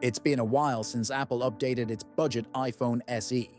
It's been a while since Apple updated its budget iPhone SE,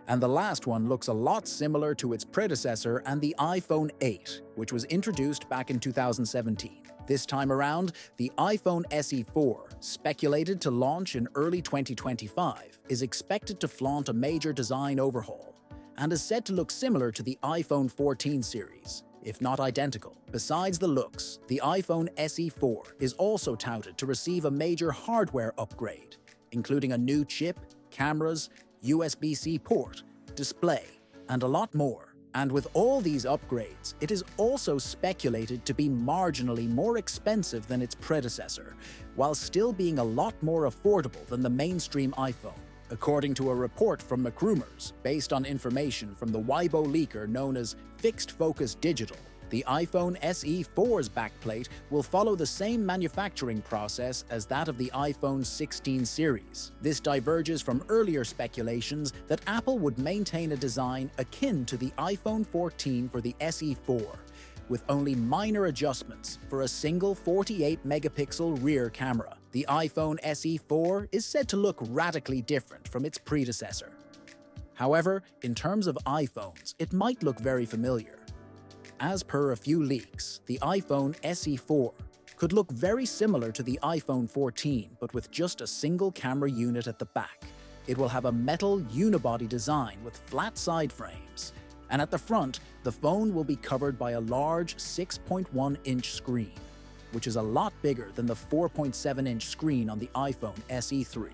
and the last one looks a lot similar to its predecessor and the iPhone 8, which was introduced back in 2017. This time around, the iPhone SE4, speculated to launch in early 2025, is expected to flaunt a major design overhaul, and is said to look similar to the iPhone 14 series, if not identical. Besides the looks, the iPhone SE4 is also touted to receive a major hardware upgrade, including a new chip, cameras, USB-C port, display, and a lot more. And with all these upgrades, it is also speculated to be marginally more expensive than its predecessor, while still being a lot more affordable than the mainstream iPhone. According to a report from McRumors, based on information from the Weibo leaker known as Fixed Focus Digital, the iPhone SE4's backplate will follow the same manufacturing process as that of the iPhone 16 series. This diverges from earlier speculations that Apple would maintain a design akin to the iPhone 14 for the SE4, with only minor adjustments for a single 48-megapixel rear camera. The iPhone SE4 is said to look radically different from its predecessor. However, in terms of iPhones, it might look very familiar. As per a few leaks, the iPhone SE4 could look very similar to the iPhone 14, but with just a single camera unit at the back. It will have a metal unibody design with flat side frames, and at the front, the phone will be covered by a large 6.1-inch screen, which is a lot bigger than the 4.7-inch screen on the iPhone SE3.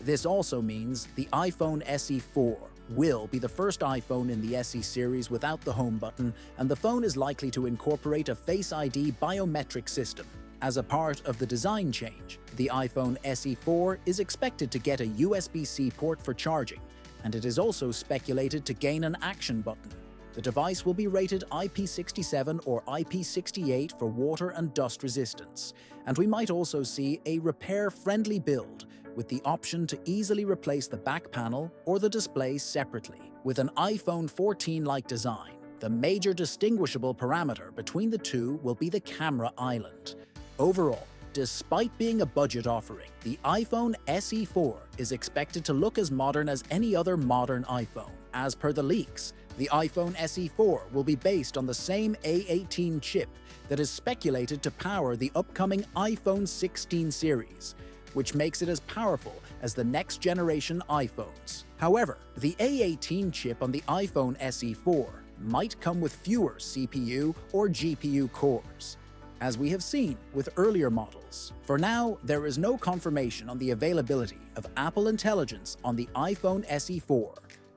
This also means the iPhone SE4 will be the first iPhone in the SE series without the home button, and the phone is likely to incorporate a Face ID biometric system. As a part of the design change, the iPhone SE4 is expected to get a USB-C port for charging, and it is also speculated to gain an action button. The device will be rated IP67 or IP68 for water and dust resistance, and we might also see a repair-friendly build with the option to easily replace the back panel or the display separately. With an iPhone 14-like design, the major distinguishable parameter between the two will be the camera island. Overall, despite being a budget offering, the iPhone SE4 is expected to look as modern as any other modern iPhone. As per the leaks, the iPhone SE4 will be based on the same A18 chip that is speculated to power the upcoming iPhone 16 series, which makes it as powerful as the next-generation iPhones. However, the A18 chip on the iPhone SE4 might come with fewer CPU or GPU cores, as we have seen with earlier models. For now, there is no confirmation on the availability of Apple Intelligence on the iPhone SE4,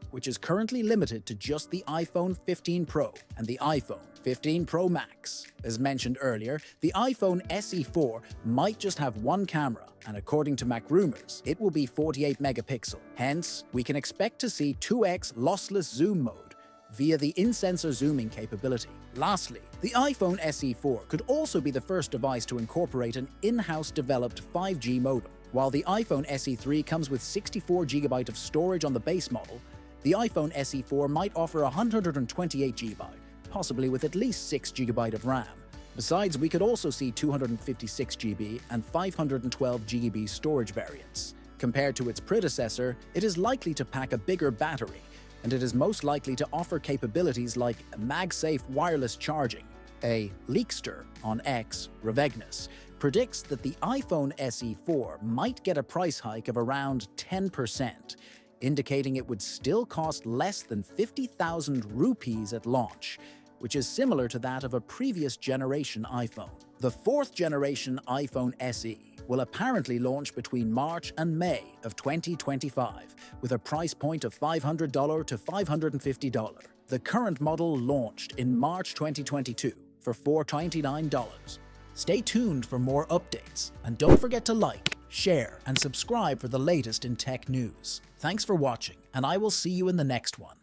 which is currently limited to just the iPhone 15 Pro and the iPhone 15 Pro Max. As mentioned earlier, the iPhone SE4 might just have one camera, and according to McRumors, it will be 48 megapixel. Hence, we can expect to see 2x lossless zoom mode via the in-sensor zooming capability. Lastly, the iPhone SE4 could also be the first device to incorporate an in-house developed 5G modem. While the iPhone SE3 comes with 64GB of storage on the base model, the iPhone SE4 might offer 128GB, possibly with at least 6GB of RAM. Besides, we could also see 256GB and 512GB storage variants. Compared to its predecessor, it is likely to pack a bigger battery, and it is most likely to offer capabilities like MagSafe wireless charging. A leakster on X, Revegnus, predicts that the iPhone SE4 might get a price hike of around 10%, indicating it would still cost less than 50,000 rupees at launch, which is similar to that of a previous generation iPhone. The fourth generation iPhone SE will apparently launch between March and May of 2025, with a price point of $500 to $550. The current model launched in March 2022 for $499. Stay tuned for more updates, and don't forget to like, share, and subscribe for the latest in tech news. Thanks for watching, and I will see you in the next one.